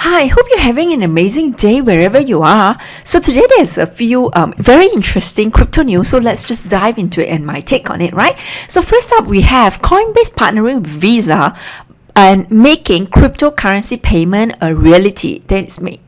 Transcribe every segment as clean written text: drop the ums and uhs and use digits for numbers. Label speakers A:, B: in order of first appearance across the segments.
A: Hi, hope you're having an amazing day wherever you are. So today there's a few very interesting crypto news. So let's just dive into it and my take on it, right? So first up, we have Coinbase partnering with Visa and making cryptocurrency payment a reality.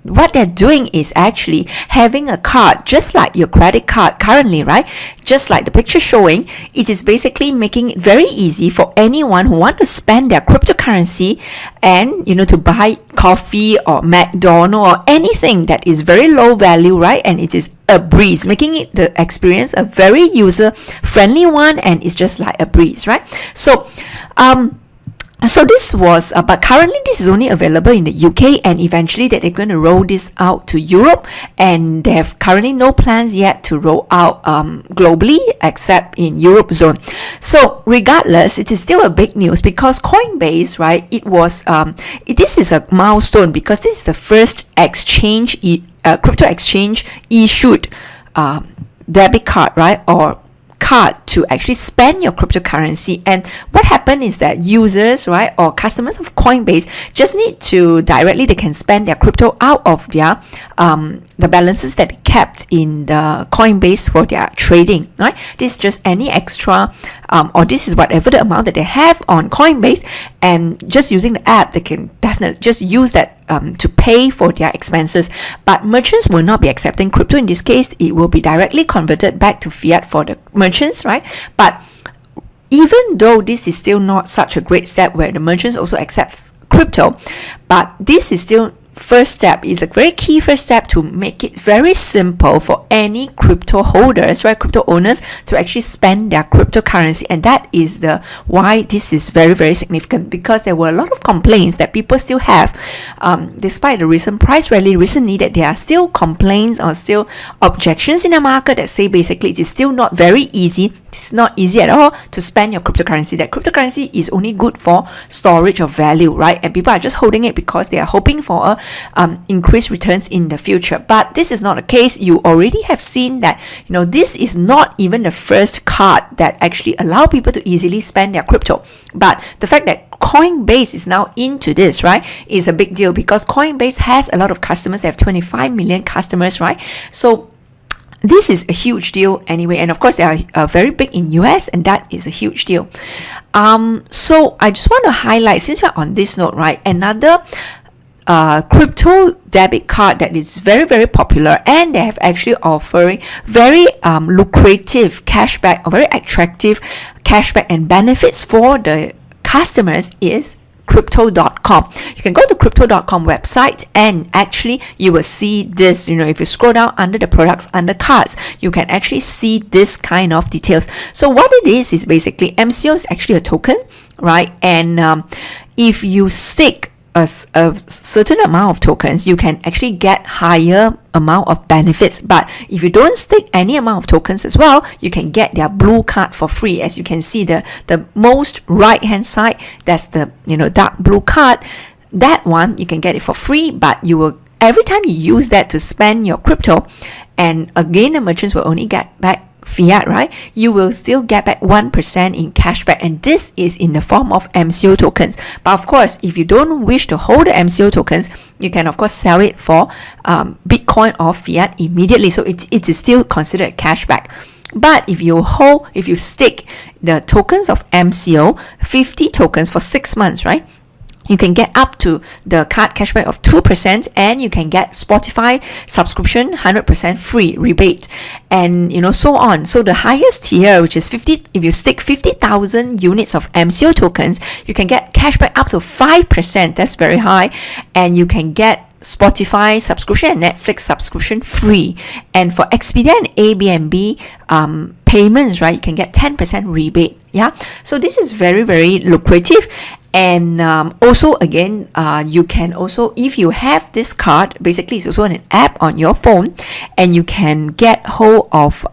A: What they're doing is actually having a card, just like your credit card currently, right? Just like the picture showing, it is basically making it very easy for anyone who want to spend their cryptocurrency and, to buy coffee or McDonald's or anything that is very low value, right? And it is a breeze, making it the experience a very user-friendly one, and it's just like a breeze, right? So this was, but currently this is only available in the UK, and eventually that they're going to roll this out to Europe, and they have currently no plans yet to roll out globally except in Europe zone. So regardless, it is still a big news because Coinbase, right? This is a milestone because this is the first crypto exchange issued debit card, right? Or card to actually spend your cryptocurrency. And what happened is that users, right, or customers of Coinbase just need to they can spend their crypto out of their the balances that they kept in the Coinbase for their trading, right? This is just any extra or this is whatever the amount that they have on Coinbase, and just using the app they can definitely just use that to pay for their expenses. But merchants will not be accepting crypto in this case. It will be directly converted back to fiat for the merchants, right? But even though this is still not such a great step where the merchants also accept crypto, but this is still first step, is a very key first step to make it very simple for any crypto holders, right, crypto owners, to actually spend their cryptocurrency. And that is why this is very, very significant, because there were a lot of complaints that people still have, despite the recent price rally recently, that there are still complaints or still objections in the market that say basically it is still not very easy. It's not easy at all to spend your cryptocurrency. That cryptocurrency is only good for storage of value, right? And people are just holding it because they are hoping for increased returns in the future. But this is not the case. You already have seen that, this is not even the first card that actually allow people to easily spend their crypto. But the fact that Coinbase is now into this, right, is a big deal, because Coinbase has a lot of customers. They have 25 million customers, right? So this is a huge deal anyway, and of course they are very big in US, and that is a huge deal. So I just want to highlight, since we're on this note, right, another crypto debit card that is very, very popular, and they have actually offering very lucrative cashback or very attractive cashback and benefits for the customers is Crypto.com. You can go to Crypto.com website, and actually you will see this, if you scroll down under the products, under cards, you can actually see this kind of details. So what it is basically MCO is actually a token, right? And if you stake a certain amount of tokens, you can actually get higher amount of benefits. But if you don't stake any amount of tokens as well, you can get their blue card for free. As you can see, the most right hand side, that's the dark blue card. That one you can get it for free, but you will, every time you use that to spend your crypto, and again the merchants will only get back fiat, right? You will still get back 1% in cashback, and this is in the form of MCO tokens. But of course, if you don't wish to hold the MCO tokens, you can of course sell it for Bitcoin or fiat immediately. So it is still considered cashback. But if you stake the tokens of MCO, 50 tokens for 6 months, right? You can get up to the card cashback of 2%, and you can get Spotify subscription 100% free rebate, and so on. So the highest tier, which is 50, if you stake 50,000 units of MCO tokens, you can get cashback up to 5%. That's very high, and you can get Spotify subscription and Netflix subscription free. And for Expedia and Airbnb payments, right, you can get 10% rebate. Yeah, so this is very, very lucrative. And also again, you can also, if you have this card, basically it's also an app on your phone, and you can get hold of,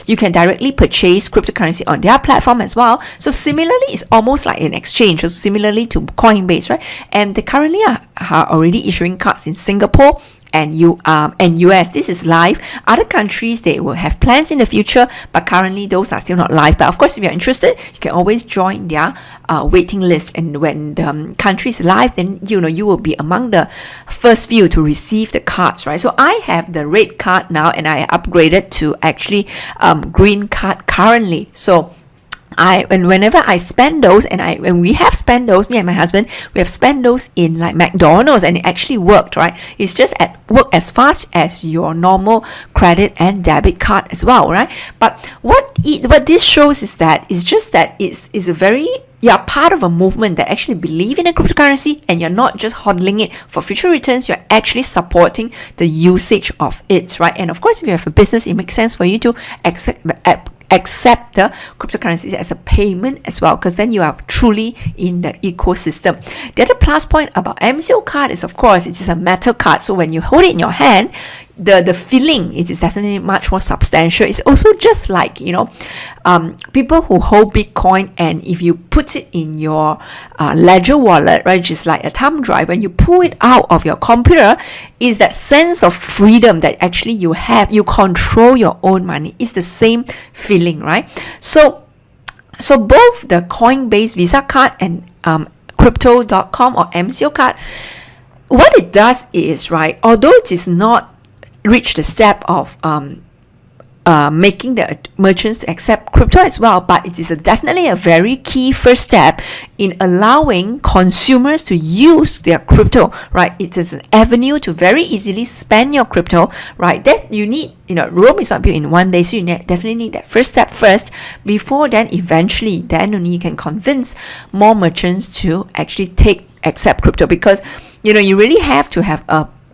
A: you can directly purchase cryptocurrency on their platform as well. So similarly, it's almost like an exchange, so similarly to Coinbase, right? And they currently are already issuing cards in Singapore and US. This is live. Other countries, they will have plans in the future, but currently those are still not live. But of course, if you're interested, you can always join their waiting list, and when the country is live, then you will be among the first few to receive the cards, right? So I have the red card now, and I upgraded to actually green card currently. So whenever I spend those, when we have spent those, me and my husband, we have spent those in like McDonald's, and it actually worked, right? It's just work as fast as your normal credit and debit card as well, right? But what this shows is that it's a very, you're part of a movement that actually believe in a cryptocurrency, and you're not just hodling it for future returns, you're actually supporting the usage of it, right? And of course, if you have a business, it makes sense for you to accept the cryptocurrencies as a payment as well, because then you are truly in the ecosystem. The other plus point about MCO card is, of course, it is a metal card. So when you hold it in your hand, the feeling, it is definitely much more substantial. It's also just like, people who hold Bitcoin, and if you put it in your ledger wallet, right, just like a thumb drive, when you pull it out of your computer, is that sense of freedom that actually you have. You control your own money. It's the same feeling, right? So both the Coinbase Visa card and Crypto.com or MCO card, what it does is, right, although it is not reach the step of making the merchants to accept crypto as well, but it is definitely a very key first step in allowing consumers to use their crypto, right? It is an avenue to very easily spend your crypto, right? That you need, Rome is not built in one day, so you definitely need that first step first, before then eventually, then only you can convince more merchants to actually accept crypto, because you really have to have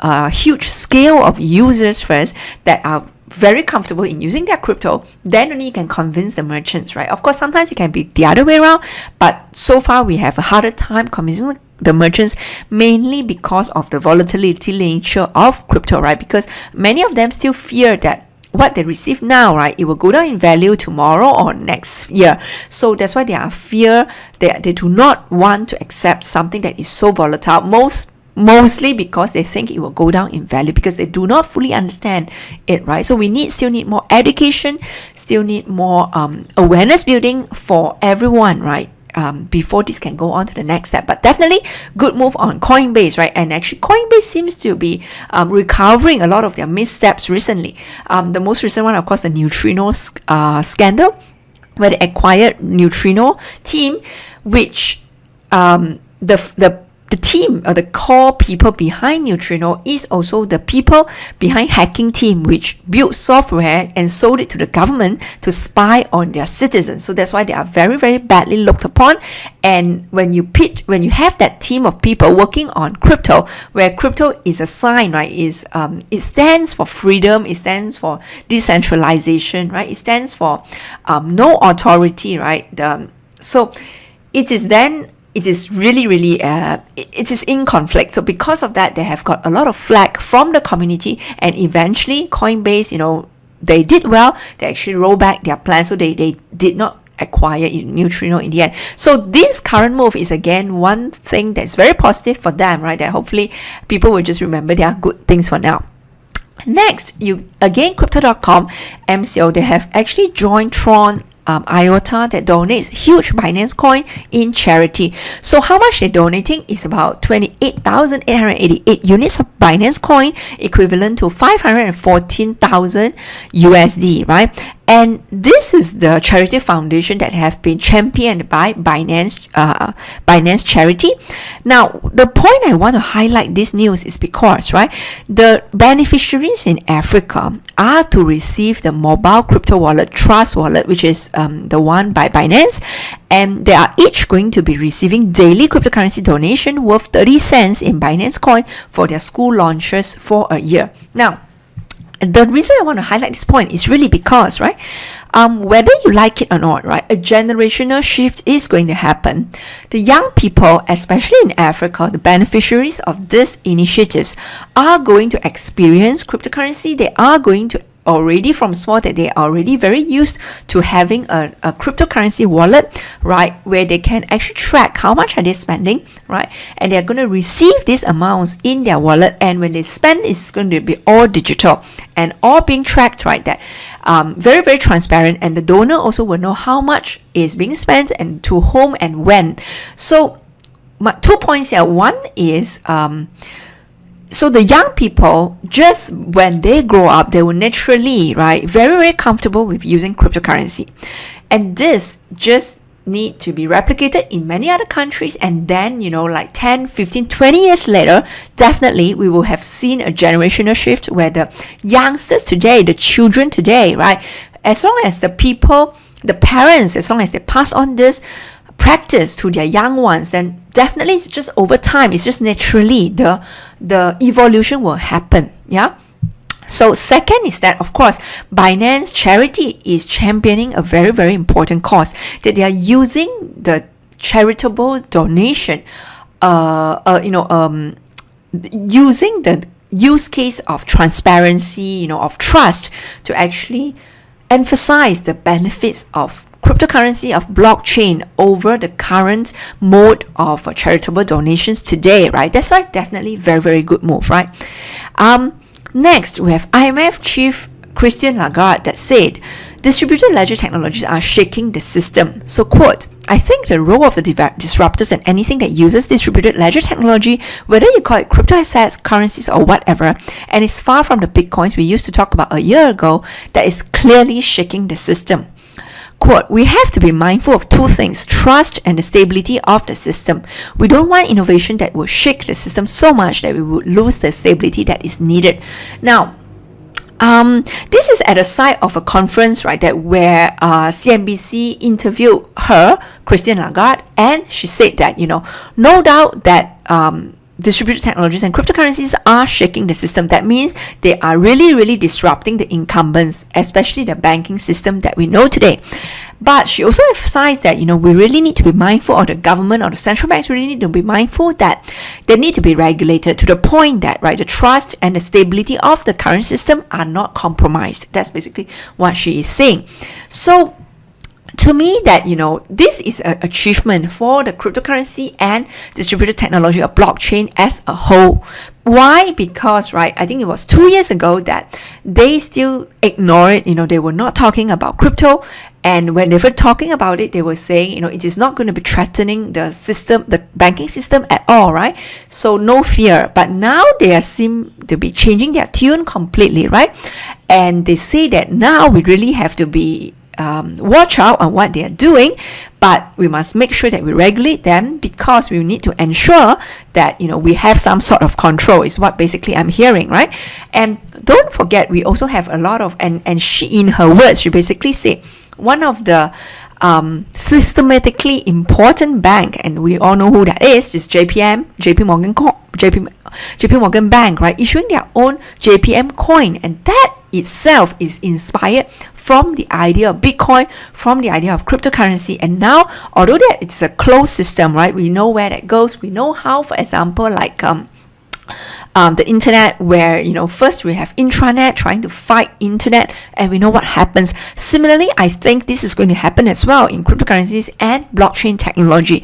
A: a huge scale of users first that are very comfortable in using their crypto, then only you can convince the merchants, right? Of course, sometimes it can be the other way around, but so far we have a harder time convincing the merchants, mainly because of the volatility nature of crypto, right? Because many of them still fear that what they receive now, right, it will go down in value tomorrow or next year. So that's why they are fear, they do not want to accept something that is so volatile, mostly because they think it will go down in value, because they do not fully understand it, right? So we still need more education, still need more awareness building for everyone, right? Before this can go on to the next step. But definitely good move on Coinbase, right? And actually Coinbase seems to be recovering a lot of their missteps recently. The most recent one, of course, the Neutrino scandal, where they acquired Neutrino team, which the team or the core people behind Neutrino is also the people behind hacking team, which built software and sold it to the government to spy on their citizens. So that's why they are very, very badly looked upon. And when you have that team of people working on crypto, where crypto is a sign, right, it stands for freedom, it stands for decentralization, right, it stands for no authority, right? So it is really, really, it is in conflict. So because of that, they have got a lot of flack from the community, and eventually Coinbase, they did well. They actually rolled back their plan, so they did not acquire Neutrino in the end. So this current move is again one thing that's very positive for them, right? That hopefully people will just remember their good things for now. Next, Crypto.com, MCO, they have actually joined Tron IOTA that donates huge Binance coin in charity. So how much they're donating is about 28,888 units of Binance coin, equivalent to 514,000 USD, right? And this is the charity foundation that have been championed by Binance Charity. Now, the point I want to highlight this news is because, right, the beneficiaries in Africa are to receive the mobile crypto wallet, Trust Wallet, which is the one by Binance, and they are each going to be receiving daily cryptocurrency donation worth 30 cents in Binance coin for their school launches for a year. Now, the reason I want to highlight this point is really because, right, whether you like it or not, right, a generational shift is going to happen. The young people, especially in Africa, the beneficiaries of these initiatives, are going to experience cryptocurrency. They are going to already from small that they are already very used to having a cryptocurrency wallet, right, where they can actually track how much are they spending, right, and they're going to receive these amounts in their wallet, and when they spend, it's going to be all digital and all being tracked, right, that very, very transparent, and the donor also will know how much is being spent and to whom and when. So my 2 points here. One is so the young people, just when they grow up, they will naturally, right, very, very comfortable with using cryptocurrency. And this just need to be replicated in many other countries, and then, you know, like 10, 15, 20 years later, definitely we will have seen a generational shift where the youngsters today, the children today, right, as long as the people, the parents, as long as they pass on this practice to their young ones, then definitely it's just over time, it's just naturally the evolution will happen. Yeah. So second is that, of course, Binance Charity is championing a very, very important cause, that they are using the charitable donation, using the use case of transparency, of trust, to actually emphasize the benefits of cryptocurrency, of blockchain, over the current mode of charitable donations today, right? That's why definitely very, very good move, right? Next, we have IMF Chief Christine Lagarde that said, distributed ledger technologies are shaking the system. So, quote, I think the role of the disruptors and anything that uses distributed ledger technology, whether you call it crypto assets, currencies, or whatever, and is far from the bitcoins we used to talk about a year ago, that is clearly shaking the system. Quote, we have to be mindful of two things, trust and the stability of the system. We don't want innovation that will shake the system so much that we would lose the stability that is needed. Now, this is at the site of a conference, right, that where CNBC interviewed her, Christine Lagarde, and she said that, no doubt that distributed technologies and cryptocurrencies are shaking the system. That means they are really, really disrupting the incumbents, especially the banking system that we know today. But she also emphasized that, we really need to be mindful, or the government or the central banks really need to be mindful that they need to be regulated to the point that, right, the trust and the stability of the current system are not compromised. That's basically what she is saying. So, to me, that, this is an achievement for the cryptocurrency and distributed technology of blockchain as a whole. Why? Because, right, I think it was 2 years ago that they still ignored it. They were not talking about crypto. And when they were talking about it, they were saying, it is not going to be threatening the system, the banking system at all, right? So no fear. But now they seem to be changing their tune completely, right? And they say that now we really have to be watch out on what they are doing, but we must make sure that we regulate them, because we need to ensure that we have some sort of control, is what basically I'm hearing, right? And don't forget, we also have a lot of, and she, in her words, she basically said one of the systematically important bank, and we all know who that is JP Morgan Bank, right, issuing their own JPM coin, and that itself is inspired from the idea of Bitcoin, from the idea of cryptocurrency. And now, although that it's a closed system, right, we know where that goes. We know how, for example, like the internet, where first we have intranet trying to fight internet, and we know what happens. Similarly, I think this is going to happen as well in cryptocurrencies and blockchain technology.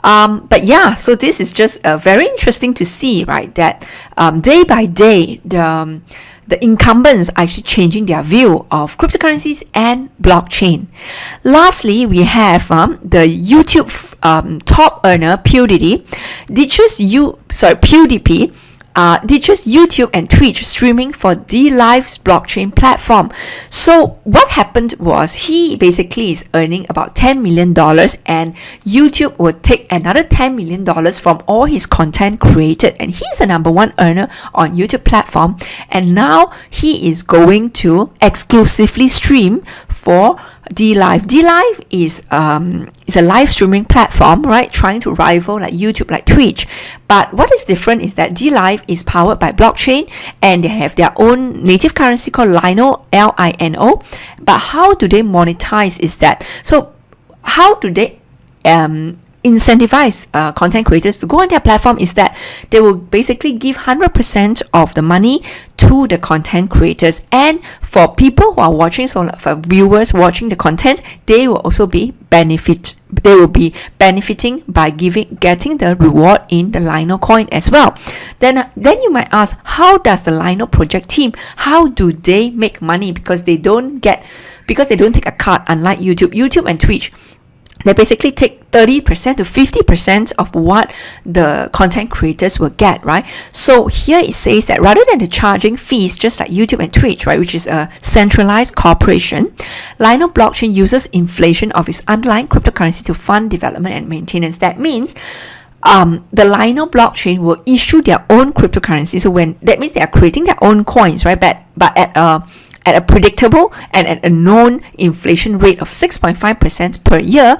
A: But yeah, so this is just very interesting to see, right, that day by day the incumbents are actually changing their view of cryptocurrencies and blockchain. Lastly, we have the YouTube top earner PewDiePie ditches YouTube and Twitch streaming for DLive's blockchain platform. So what happened was, he basically is earning about $10 million, and YouTube would take another $10 million from all his content created, and he's the number one earner on YouTube platform, and now he is going to exclusively stream for DLive. DLive is a live streaming platform, right, trying to rival like YouTube, like Twitch. But what is different is that DLive is powered by blockchain, and they have their own native currency called Lino, Lino. But how do they monetize is that, so how do they incentivize content creators to go on their platform is that they will basically give 100% of the money to the content creators, and for people who are watching, so for viewers watching the content, they will also be benefiting by getting the reward in the Lino coin as well. Then you might ask, how does the Lino project team, how do they make money? Because they don't take a cut, unlike YouTube and Twitch. They basically take 30% to 50% of what the content creators will get, right? So here it says that rather than the charging fees, just like YouTube and Twitch, right, which is a centralized corporation, Lino blockchain uses inflation of its underlying cryptocurrency to fund development and maintenance. That means the Lino blockchain will issue their own cryptocurrency. So that means they are creating their own coins, right? But at a predictable and at a known inflation rate of 6.5% per year,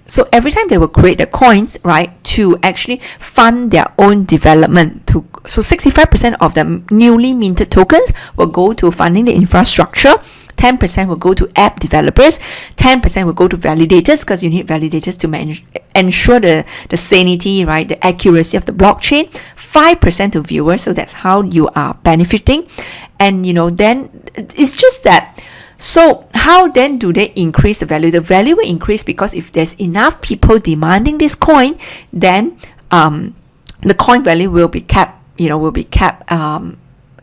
A: so every time they will create the coins, right, to actually fund their own development. So 65% of the newly minted tokens will go to funding the infrastructure, 10% will go to app developers, 10% will go to validators, because you need validators to ensure the sanity, right, the accuracy of the blockchain, 5% to viewers, so that's how you are benefiting. And then it's just that. So how then do they increase the value? The value will increase because if there's enough people demanding this coin, then the coin value will be kept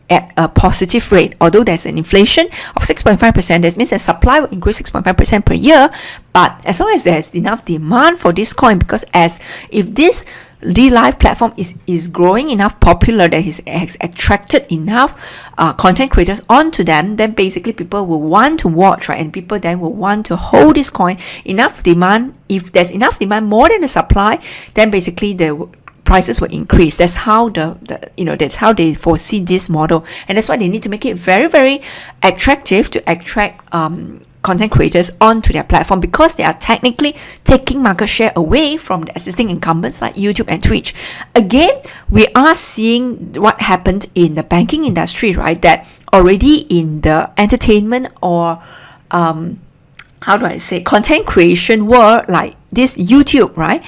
A: at a positive rate. Although there's an inflation of 6.5%, that means the supply will increase 6.5% per year. But as long as there's enough demand for this coin, because if this DLive platform is growing enough popular that it has attracted enough content creators onto them, then basically people will want to watch, right? And people then will want to hold this coin. Enough demand. If there's enough demand more than the supply, then basically the prices will increase. That's how that's how they foresee this model, and that's why they need to make it very, very attractive to attract content creators onto their platform, because they are technically taking market share away from the existing incumbents like YouTube and Twitch. Again, we are seeing what happened in the banking industry, right? That already in the entertainment or content creation world, like this YouTube, right?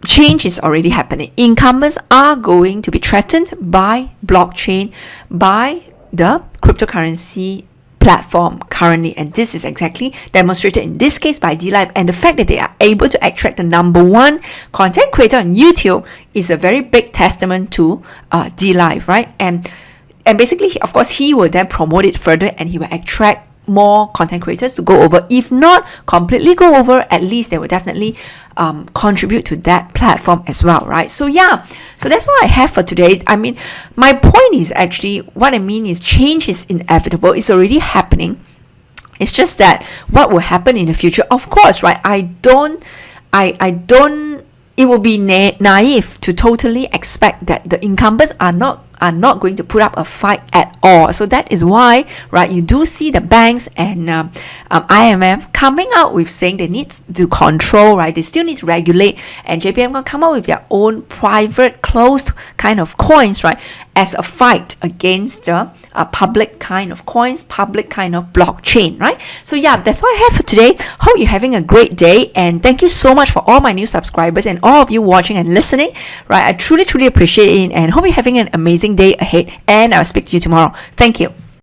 A: Change is already happening. Incumbents are going to be threatened by blockchain, by the cryptocurrency platform currently, and this is exactly demonstrated in this case by DLive. And the fact that they are able to attract the number one content creator on YouTube is a very big testament to DLive, right? And basically, of course, he will then promote it further, and he will attract more content creators to go over. If not completely go over, at least they will definitely contribute to that platform as well, right? So that's what I have for today. I mean, my point is actually, what I mean is change is inevitable. It's already happening. It's just that what will happen in the future, of course, right? It will be naive to totally expect that the incumbents are not going to put up a fight at all. So that is why, right, you do see the banks and IMF coming out with saying they need to control, right? They still need to regulate, and JPM going to come out with their own private, closed kind of coins, right, as a fight against the public kind of coins, public kind of blockchain, right? So that's all I have for today. Hope you're having a great day, and thank you so much for all my new subscribers and all of you watching and listening, right? I truly, truly appreciate it, and hope you're having an amazing day ahead, and I'll speak to you tomorrow. Thank you.